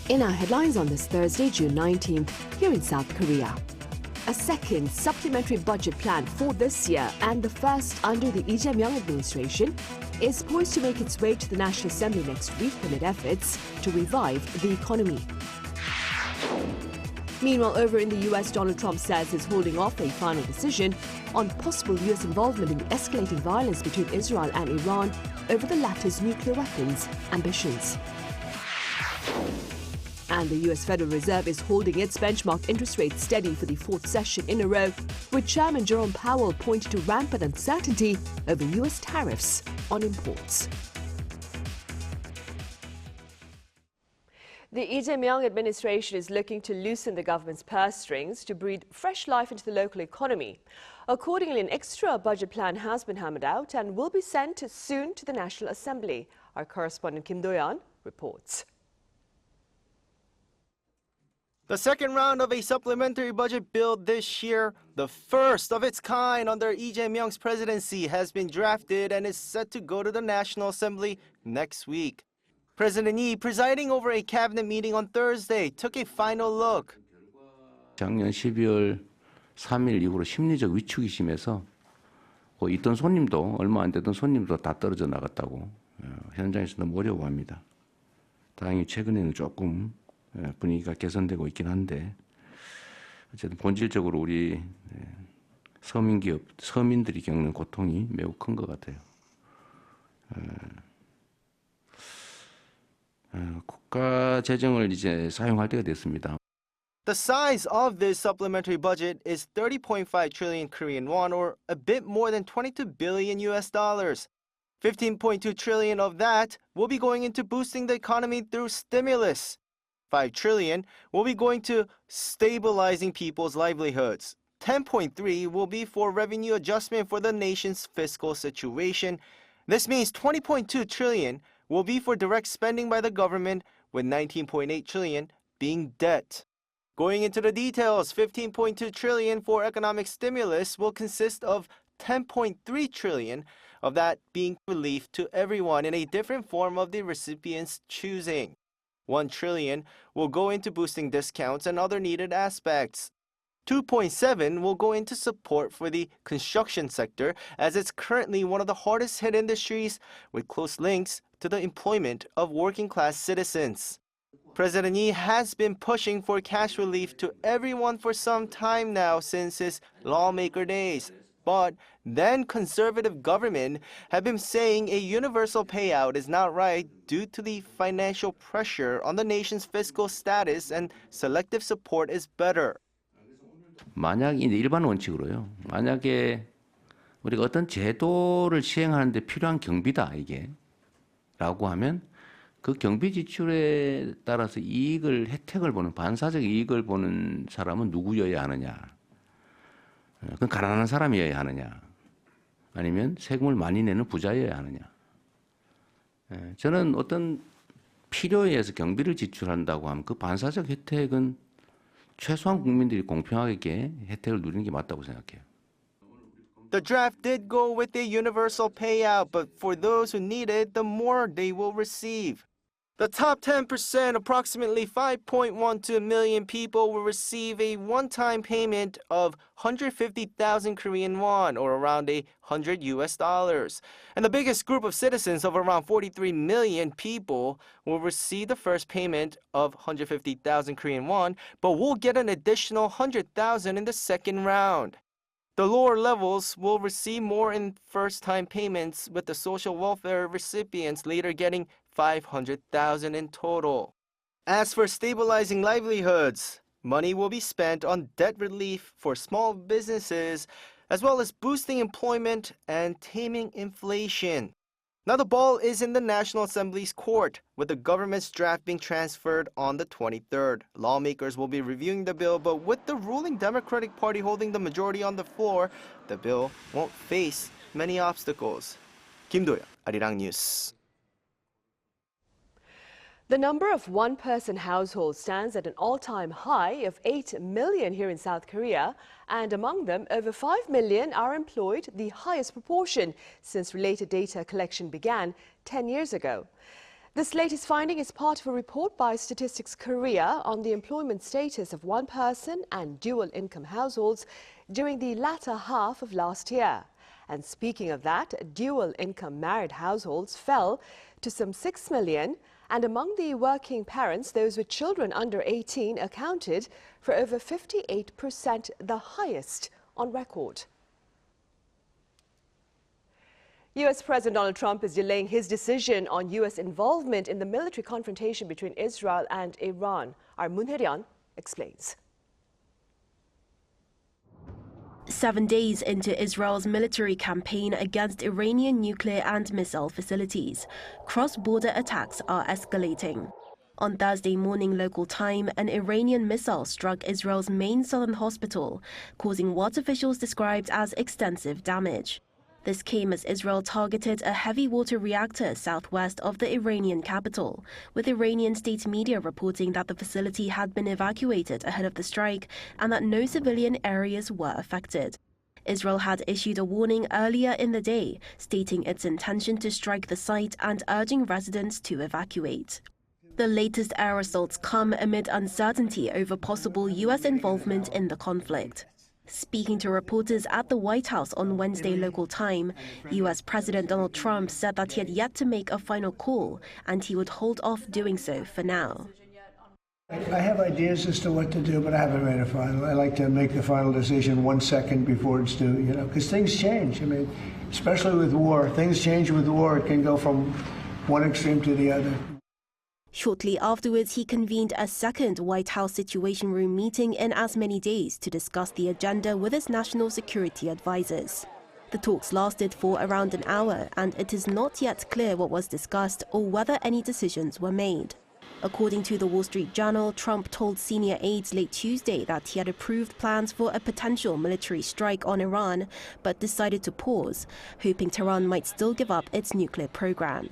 In our headlines on this Thursday, June 19th, here in South Korea. A second supplementary budget plan for this year and the first under the Lee Jae-myung administration is poised to make its way to the National Assembly next week amid efforts to revive the economy. Meanwhile, over in the US, Donald Trump says he's holding off a final decision on possible US involvement in the escalating violence between Israel and Iran over the latter's nuclear weapons ambitions. And the US Federal Reserve is holding its benchmark interest rate steady for the fourth session in a row, with Chairman Jerome Powell pointing to rampant uncertainty over US tariffs on imports. The Lee Jae-myung administration is looking to loosen the government's purse strings to breathe fresh life into the local economy. Accordingly, an extra budget plan has been hammered out and will be sent soon to the National Assembly. Our correspondent Kim Do-yeon reports. The second round of a supplementary budget bill this year, the first of its kind under Lee Jae-myung's presidency, has been drafted and is set to go to the National Assembly next week. President Lee, presiding over a cabinet meeting on Thursday, took a final look. 작년 12월 3일 이후로 심리적 위축이 심해서 있던 손님도 얼마 안 되던 손님도 다 떨어져 나갔다고 현장에서 너무 어려워합니다. 다행히 최근에는 조금 분위기가 개선되고 있긴 한데 어쨌든 본질적으로 우리 서민기업, 서민들이 겪는 고통이 매우 큰 것 같아요. 국가 재정을 이제 사용할 때가 됐습니다. The size of this supplementary budget is 30.5 trillion Korean won, or a bit more than 22 billion US dollars. 15.2 trillion of that will be going into boosting the economy through stimulus. 5 trillion will be going to stabilizing people's livelihoods. 10.3 will be for revenue adjustment for the nation's fiscal situation. This means 20.2 trillion will be for direct spending by the government, with 19.8 trillion being debt. Going into the details, 15.2 trillion for economic stimulus will consist of 10.3 trillion of that being relief to everyone in a different form of the recipient's choosing. 1 trillion will go into boosting discounts and other needed aspects. 2.7 will go into support for the construction sector, as it's currently one of the hardest hit industries with close links to the employment of working-class citizens. President Lee has been pushing for cash relief to everyone for some time now since his lawmaker days. But then conservative government have been saying a universal payout is not right due to the financial pressure on the nation's fiscal status, and selective support is better. 만약 일반 원칙으로요. 만약에 우리가 어떤 제도를 시행하는데 필요한 경비다 이게 라고 하면 그 경비 지출에 따라서 혜택을 보는 반사적 이익을 보는 사람은 누구여야 하느냐? 그건 가난한 사람이어야 하느냐? 아니면 세금을 많이 내는 부자여야 하느냐? 저는 어떤 필요에 의해서 경비를 지출한다고 하면 그 반사적 혜택은 최소한 국민들이 공평하게 혜택을 누리는 게 맞다고 생각해요. The draft did go with a universal payout, but for those who need it, the more they will receive. The top 10%, approximately 5.12 million people, will receive a one-time payment of 150,000 Korean won, or around $100 US. And the biggest group of citizens of around 43 million people will receive the first payment of 150,000 Korean won, but will get an additional 100,000 in the second round. The lower levels will receive more in first-time payments, with the social welfare recipients later getting 500,000 in total. As for stabilizing livelihoods, money will be spent on debt relief for small businesses, as well as boosting employment and taming inflation. Now the ball is in the National Assembly's court, with the government's draft being transferred on the 23rd. Lawmakers will be reviewing the bill, but with the ruling Democratic Party holding the majority on the floor, the bill won't face many obstacles. Kim Do-yeon, Arirang News. The number of one-person households stands at an all-time high of 8 million here in South Korea, and among them, over 5 million are employed, the highest proportion since related data collection began 10 years ago. This latest finding is part of a report by Statistics Korea on the employment status of one-person and dual-income households during the latter half of last year. And speaking of that, dual-income married households fell to some 6 million, and among the working parents, those with children under 18 accounted for over 58%, the highest on record. U.S. President Donald Trump is delaying his decision on U.S. involvement in the military confrontation between Israel and Iran. Our Moon Hye-ryun explains. 7 days into Israel's military campaign against Iranian nuclear and missile facilities, cross-border attacks are escalating. On Thursday morning local time, an Iranian missile struck Israel's main southern hospital, causing what officials described as extensive damage. This came as Israel targeted a heavy water reactor southwest of the Iranian capital, with Iranian state media reporting that the facility had been evacuated ahead of the strike and that no civilian areas were affected. Israel had issued a warning earlier in the day, stating its intention to strike the site and urging residents to evacuate. The latest air assaults come amid uncertainty over possible U.S. involvement in the conflict. Speaking to reporters at the White House on Wednesday local time, U.S. President Donald Trump said that he had yet to make a final call and he would hold off doing so for now. I have ideas as to what to do, but I haven't made a final. I like to make the final decision 1 second before it's due, because things change. I mean, especially with war. Things change with war. It can go from one extreme to the other. Shortly afterwards, he convened a second White House Situation Room meeting in as many days to discuss the agenda with his national security advisors. The talks lasted for around an hour, and it is not yet clear what was discussed or whether any decisions were made. According to the Wall Street Journal, Trump told senior aides late Tuesday that he had approved plans for a potential military strike on Iran, but decided to pause, hoping Tehran might still give up its nuclear program.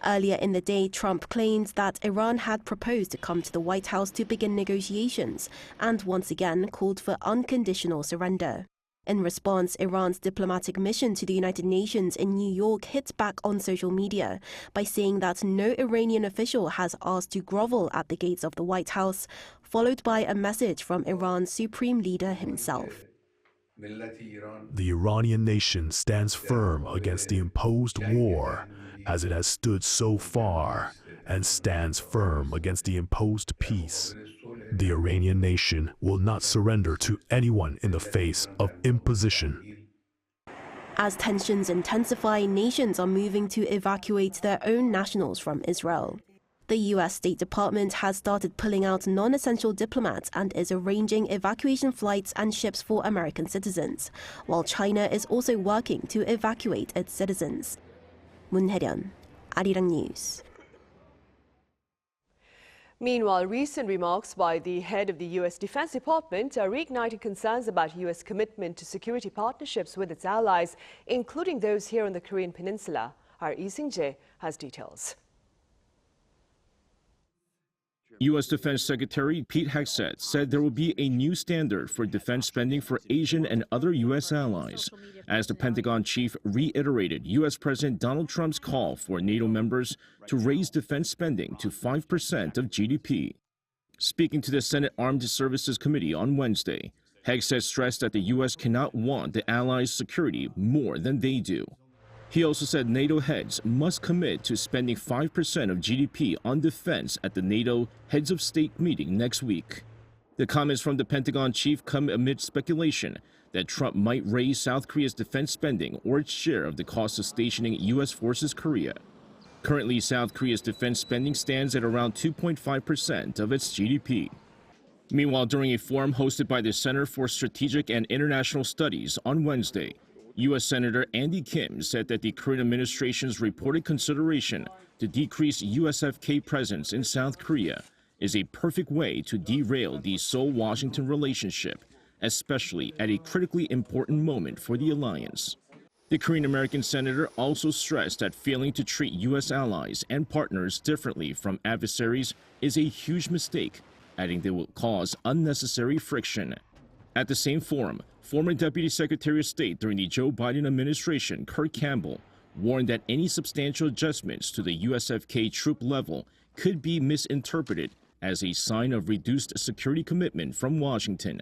Earlier in the day, Trump claimed that Iran had proposed to come to the White House to begin negotiations and once again called for unconditional surrender. In response, Iran's diplomatic mission to the United Nations in New York hit back on social media by saying that no Iranian official has asked to grovel at the gates of the White House, followed by a message from Iran's supreme leader himself. The Iranian nation stands firm against the imposed war, as it has stood so far, and stands firm against the imposed peace. The Iranian nation will not surrender to anyone in the face of imposition. As tensions intensify, nations are moving to evacuate their own nationals from Israel. The U.S. State Department has started pulling out non-essential diplomats and is arranging evacuation flights and ships for American citizens, while China is also working to evacuate its citizens. Moon Hye-ryun, Arirang News. Meanwhile, recent remarks by the head of the U.S. Defense Department are reigniting concerns about U.S. commitment to security partnerships with its allies, including those here on the Korean Peninsula. Our Lee Sing-jae has details. U.S. Defense Secretary Pete Hegseth said there will be a new standard for defense spending for Asian and other U.S. allies, as the Pentagon chief reiterated U.S. President Donald Trump's call for NATO members to raise defense spending to 5% of GDP. Speaking to the Senate Armed Services Committee on Wednesday, Hegseth stressed that the U.S. cannot want the allies' security more than they do. He also said NATO heads must commit to spending 5% of GDP on defense at the NATO Heads of State meeting next week. The comments from the Pentagon chief come amid speculation that Trump might raise South Korea's defense spending or its share of the cost of stationing U.S. forces Korea. Currently, South Korea's defense spending stands at around 2.5% of its GDP. Meanwhile, during a forum hosted by the Center for Strategic and International Studies on Wednesday, U.S. Senator Andy Kim said that the current administration's reported consideration to decrease USFK presence in South Korea is a perfect way to derail the Seoul-Washington relationship, especially at a critically important moment for the alliance. The Korean-American senator also stressed that failing to treat U.S. allies and partners differently from adversaries is a huge mistake, adding they will cause unnecessary friction. At the same forum, former Deputy Secretary of State during the Joe Biden administration, Kurt Campbell, warned that any substantial adjustments to the USFK troop level could be misinterpreted as a sign of reduced security commitment from Washington.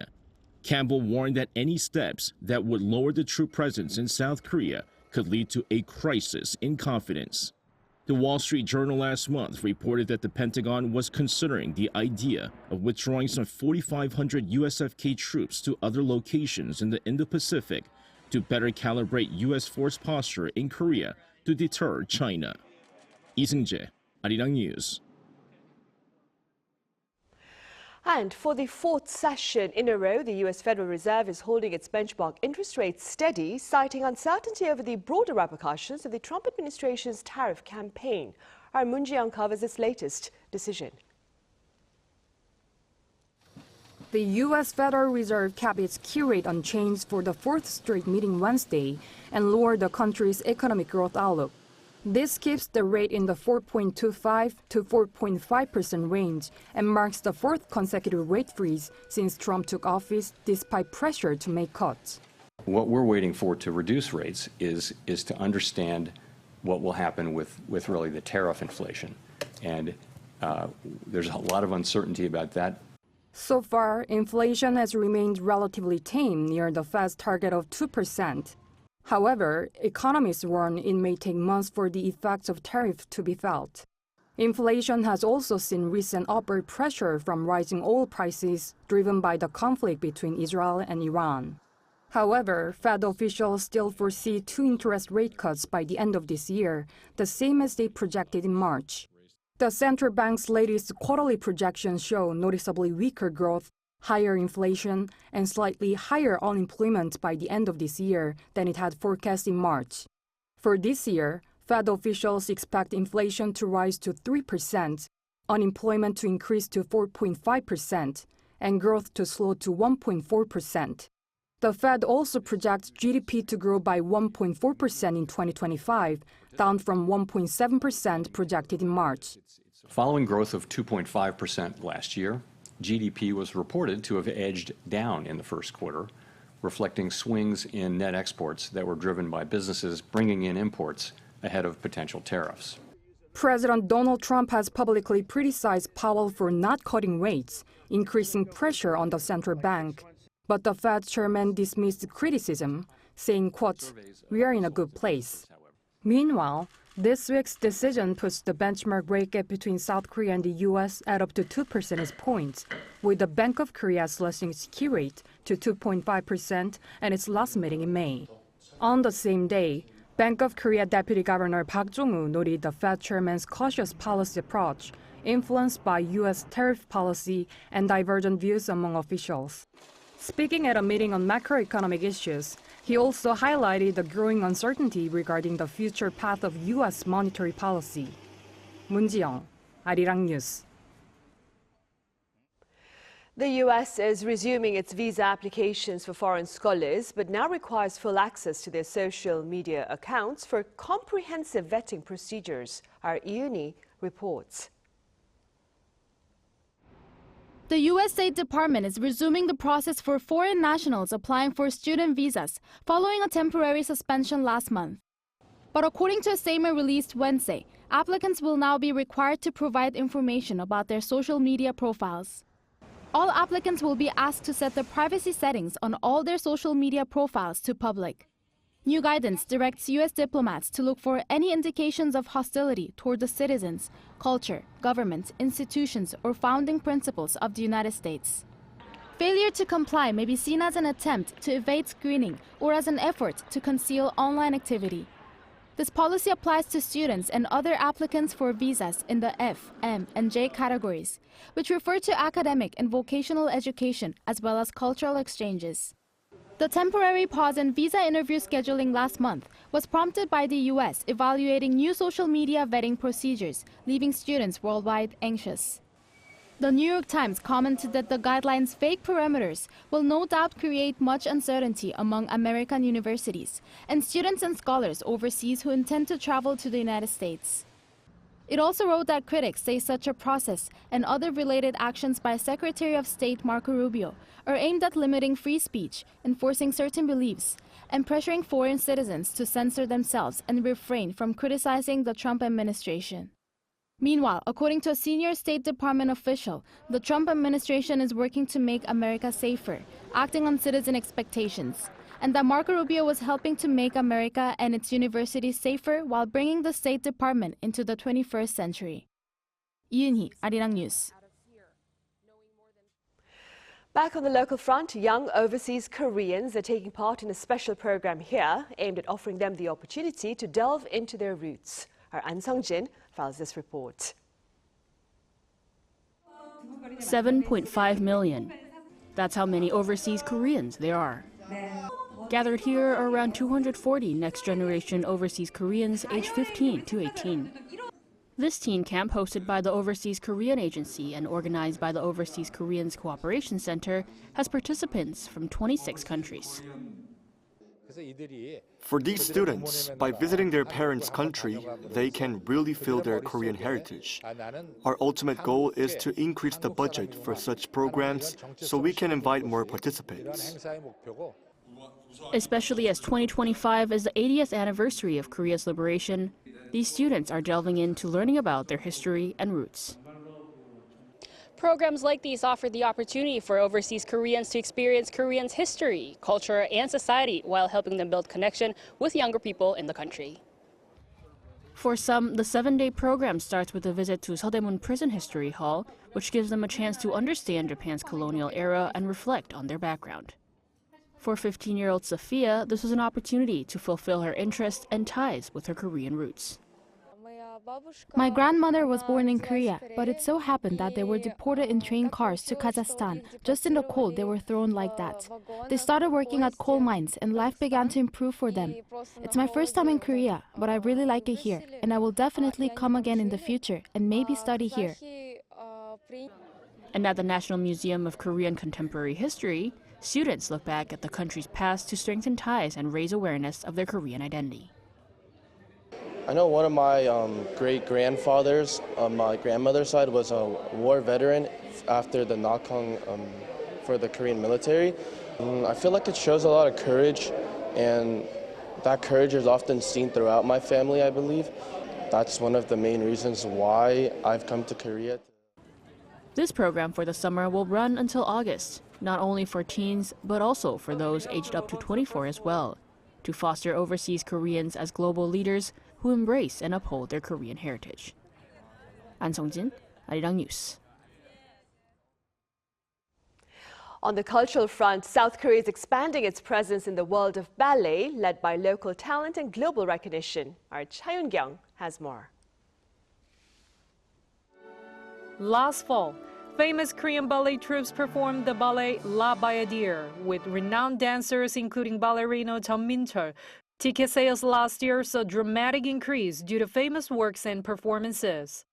Campbell warned that any steps that would lower the troop presence in South Korea could lead to a crisis in confidence. The Wall Street Journal last month reported that the Pentagon was considering the idea of withdrawing some 4,500 USFK troops to other locations in the Indo-Pacific to better calibrate U.S. force posture in Korea to deter China. Lee Seung-jae, Arirang News. And for the fourth session in a row, the U.S. Federal Reserve is holding its benchmark interest rate steady, citing uncertainty over the broader repercussions of the Trump administration's tariff campaign. Our Moon Ji-young covers its latest decision. The U.S. Federal Reserve kept its key rate unchanged for the fourth straight meeting Wednesday and lowered the country's economic growth outlook. This keeps the rate in the 4.25 to 4.5% range and marks the fourth consecutive rate freeze since Trump took office, despite pressure to make cuts. What we're waiting for to reduce rates is to understand what will happen with really the tariff inflation. And there's a lot of uncertainty about that. So far, inflation has remained relatively tame near the Fed's target of 2%. However, economists warn it may take months for the effects of tariffs to be felt. Inflation has also seen recent upward pressure from rising oil prices driven by the conflict between Israel and Iran. However, Fed officials still foresee 2 interest rate cuts by the end of this year, the same as they projected in March. The central bank's latest quarterly projections show noticeably weaker growth, higher inflation, and slightly higher unemployment by the end of this year than it had forecast in March. For this year, Fed officials expect inflation to rise to 3%, unemployment to increase to 4.5%, and growth to slow to 1.4%. The Fed also projects GDP to grow by 1.4% in 2025, down from 1.7% projected in March. Following growth of 2.5% last year, GDP was reported to have edged down in the first quarter, reflecting swings in net exports that were driven by businesses bringing in imports ahead of potential tariffs. President Donald Trump has publicly criticized Powell for not cutting rates, increasing pressure on the central bank. But the Fed chairman dismissed the criticism, saying, quote, "We are in a good place." Meanwhile, this week's decision puts the benchmark rate gap between South Korea and the U.S. at up to 2 percentage points, with the Bank of Korea slashing its key rate to 2.5% at its last meeting in May. On the same day, Bank of Korea Deputy Governor Park Jong-woo noted the Fed chairman's cautious policy approach, influenced by U.S. tariff policy and divergent views among officials. Speaking at a meeting on macroeconomic issues, he also highlighted the growing uncertainty regarding the future path of U.S. monetary policy. Moon Ji-young, Arirang News. The U.S. is resuming its visa applications for foreign scholars, but now requires full access to their social media accounts for comprehensive vetting procedures. Our Iuni reports. The U.S. State Department is resuming the process for foreign nationals applying for student visas following a temporary suspension last month. But according to a statement released Wednesday, applicants will now be required to provide information about their social media profiles. All applicants will be asked to set the privacy settings on all their social media profiles to public. New guidance directs U.S. diplomats to look for any indications of hostility toward the citizens, culture, government, institutions, or founding principles of the United States. Failure to comply may be seen as an attempt to evade screening or as an effort to conceal online activity. This policy applies to students and other applicants for visas in the F, M, and J categories, which refer to academic and vocational education as well as cultural exchanges. The temporary pause in visa interview scheduling last month was prompted by the U.S. evaluating new social media vetting procedures, leaving students worldwide anxious. The New York Times commented that the guidelines' vague parameters will no doubt create much uncertainty among American universities and students and scholars overseas who intend to travel to the United States. It also wrote that critics say such a process and other related actions by Secretary of State Marco Rubio are aimed at limiting free speech, enforcing certain beliefs, and pressuring foreign citizens to censor themselves and refrain from criticizing the Trump administration. Meanwhile, according to a senior State Department official, the Trump administration is working to make America safer, acting on citizen expectations, and that Marco Rubio was helping to make America and its universities safer while bringing the State Department into the 21st century. 이은희, Arirang News. Back on the local front, young overseas Koreans are taking part in a special program here aimed at offering them the opportunity to delve into their roots. Our An Sung-jin files this report. 7.5 million. That's how many overseas Koreans there are. Gathered here are around 240 next-generation overseas Koreans aged 15 to 18. This teen camp, hosted by the Overseas Korean Agency and organized by the Overseas Koreans Cooperation Center, has participants from 26 countries. For these students, by visiting their parents' country, they can really feel their Korean heritage. Our ultimate goal is to increase the budget for such programs so we can invite more participants. Especially as 2025 is the 80th anniversary of Korea's liberation, these students are delving into learning about their history and roots. Programs like these offer the opportunity for overseas Koreans to experience Koreans' history, culture, and society while helping them build connection with younger people in the country. For some, the 7-day program starts with a visit to Seodaemun Prison History Hall, which gives them a chance to understand Japan's colonial era and reflect on their background. For 15-year-old Sophia, this was an opportunity to fulfill her interests and ties with her Korean roots. My grandmother was born in Korea, but it so happened that they were deported in train cars to Kazakhstan. Just in the cold, they were thrown like that. They started working at coal mines, and life began to improve for them. It's my first time in Korea, but I really like it here, and I will definitely come again in the future and maybe study here. And at the National Museum of Korean Contemporary History, students look back at the country's past to strengthen ties and raise awareness of their Korean identity. I know one of my great-grandfathers on my grandmother's side was a war veteran after the knock-on for the Korean military. I feel like it shows a lot of courage, and that courage is often seen throughout my family, I believe. That's one of the main reasons why I've come to Korea. This program for the summer will run until August, not only for teens, but also for those aged up to 24 as well, to foster overseas Koreans as global leaders who embrace and uphold their Korean heritage. An Sung-jin, Arirang News. On the cultural front, South Korea is expanding its presence in the world of ballet, led by local talent and global recognition. Our Cha Yoon-kyung has more. Last fall, famous Korean ballet troupes performed the ballet La Bayadere with renowned dancers including ballerino Jeon Min-chul. Ticket sales last year saw a dramatic increase due to famous works and performances.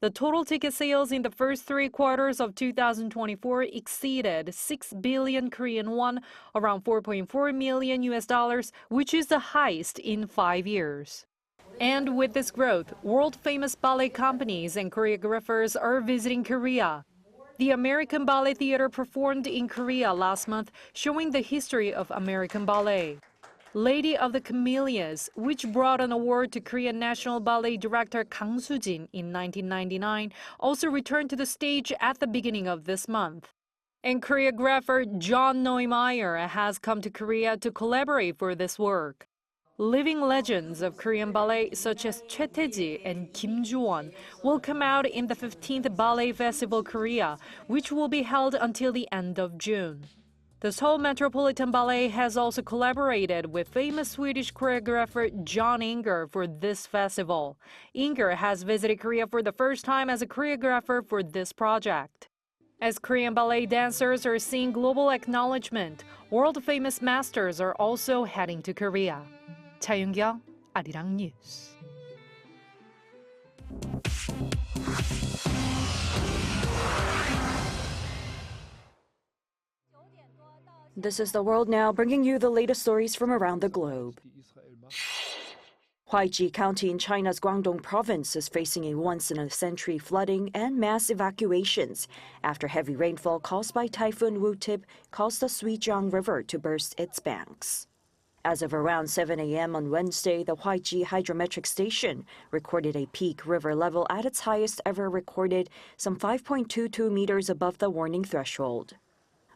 The total ticket sales in the first 3 quarters of 2024 exceeded 6 billion Korean won, around $4.4 million, which is the highest in 5 years. And with this growth, world-famous ballet companies and choreographers are visiting Korea. The American Ballet Theater performed in Korea last month, showing the history of American ballet. Lady of the Camellias, which brought an award to Korean National Ballet director Kang Soo-jin in 1999, also returned to the stage at the beginning of this month. And choreographer John Neumeier has come to Korea to collaborate for this work. Living legends of Korean ballet such as Choi Tae-ji and Kim Joo-won will come out in the 15th Ballet Festival Korea, which will be held until the end of June. The Seoul Metropolitan Ballet has also collaborated with famous Swedish choreographer John Inger for this festival. Inger has visited Korea for the first time as a choreographer for this project. As Korean ballet dancers are seeing global acknowledgment, world-famous masters are also heading to Korea. Cha Yoon-kyung, Arirang News. This is The World Now, bringing you the latest stories from around the globe. Huaiji County in China's Guangdong province is facing a once-in-a-century flooding and mass evacuations after heavy rainfall caused by Typhoon Wu-tip caused the Suijiang River to burst its banks. As of around 7 a.m. on Wednesday, the Huaiji hydrometric station recorded a peak river level at its highest ever recorded, some 5.22 meters above the warning threshold.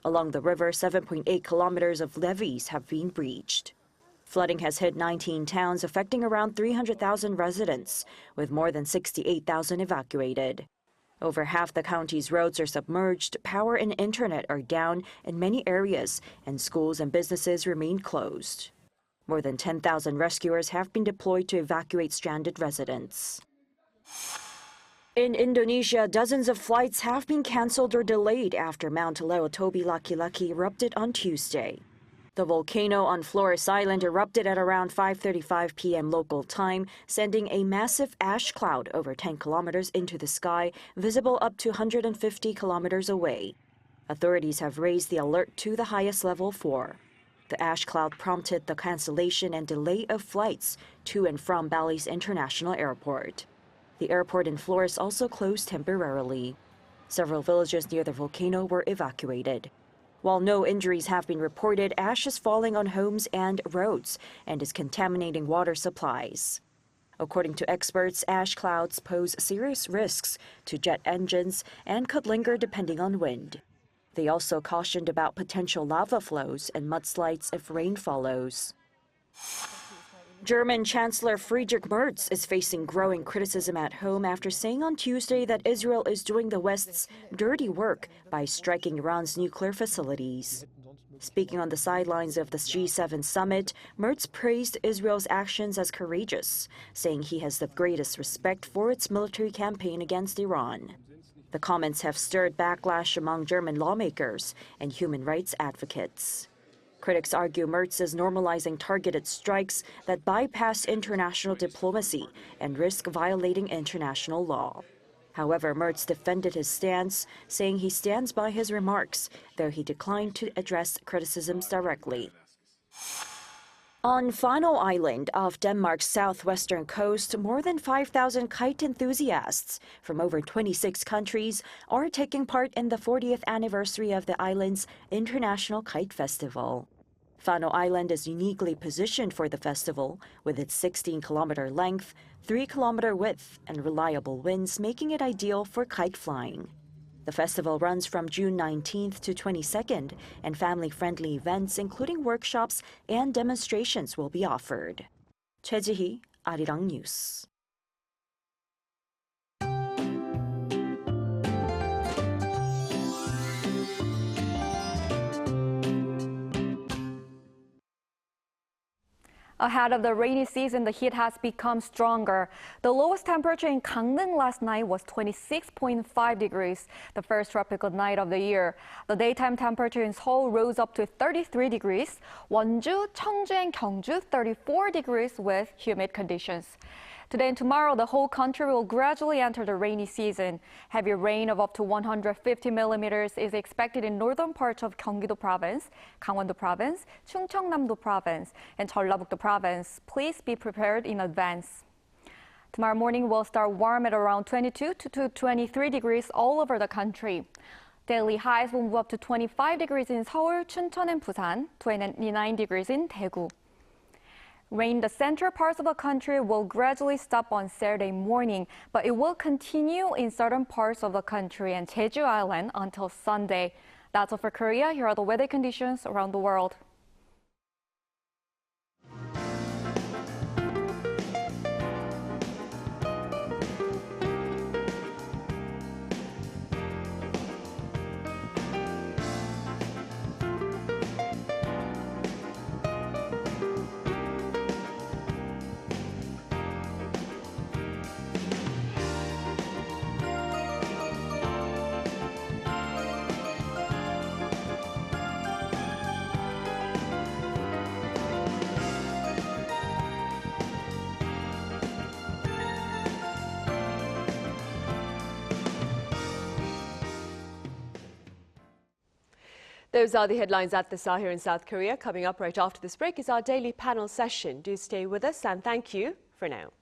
Along the river, 7.8 kilometers of levees have been breached. Flooding has hit 19 towns, affecting around 300,000 residents, with more than 68,000 evacuated. Over half the county's roads are submerged, power and internet are down in many areas, and schools and businesses remain closed. More than 10,000 rescuers have been deployed to evacuate stranded residents. In Indonesia, dozens of flights have been canceled or delayed after Mount Leotobi Laki-Laki erupted on Tuesday. The volcano on Flores Island erupted at around 5:35 p.m. local time, sending a massive ash cloud over 10 kilometers into the sky, visible up to 150 kilometers away. Authorities have raised the alert to the highest level 4. The ash cloud prompted the cancellation and delay of flights to and from Bali's International Airport. The airport in Flores also closed temporarily. Several villages near the volcano were evacuated. While no injuries have been reported, ash is falling on homes and roads and is contaminating water supplies. According to experts, ash clouds pose serious risks to jet engines and could linger depending on wind. They also cautioned about potential lava flows and mudslides if rain follows. German Chancellor Friedrich Merz is facing growing criticism at home after saying on Tuesday that Israel is doing the West's dirty work by striking Iran's nuclear facilities. Speaking on the sidelines of the G7 summit, Merz praised Israel's actions as courageous, saying he has the greatest respect for its military campaign against Iran. The comments have stirred backlash among German lawmakers and human rights advocates. Critics argue Merz is normalizing targeted strikes that bypass international diplomacy and risk violating international law. However, Merz defended his stance, saying he stands by his remarks, though he declined to address criticisms directly. On Fano Island off Denmark's southwestern coast, more than 5,000 kite enthusiasts from over 26 countries are taking part in the 40th anniversary of the island's International Kite Festival. Fano Island is uniquely positioned for the festival, with its 16-kilometer length, 3-kilometer width, and reliable winds making it ideal for kite flying. The festival runs from June 19th to 22nd, and family-friendly events including workshops and demonstrations will be offered. Choi Ji-hee, Arirang News. Ahead of the rainy season, the heat has become stronger. The lowest temperature in Gangneung last night was 26.5 degrees, the first tropical night of the year. The daytime temperature in Seoul rose up to 33 degrees, Wonju, Cheongju, and Gyeongju 34 degrees with humid conditions. Today and tomorrow, the whole country will gradually enter the rainy season. Heavy rain of up to 150 millimeters is expected in northern parts of Gyeonggi-do Province, Gangwon-do Province, Chungcheongnam-do Province, and Jeollabuk-do Province. Please be prepared in advance. Tomorrow morning will start warm at around 22 to 23 degrees all over the country. Daily highs will move up to 25 degrees in Seoul, Chuncheon, and Busan, 29 degrees in Daegu. Rain in the central parts of the country will gradually stop on Saturday morning, but it will continue in southern parts of the country and Jeju Island until Sunday. That's all for Korea. Here are the weather conditions around the world. Those are the headlines at this hour here in South Korea. Coming up right after this break is our daily panel session. Do stay with us and thank you for now.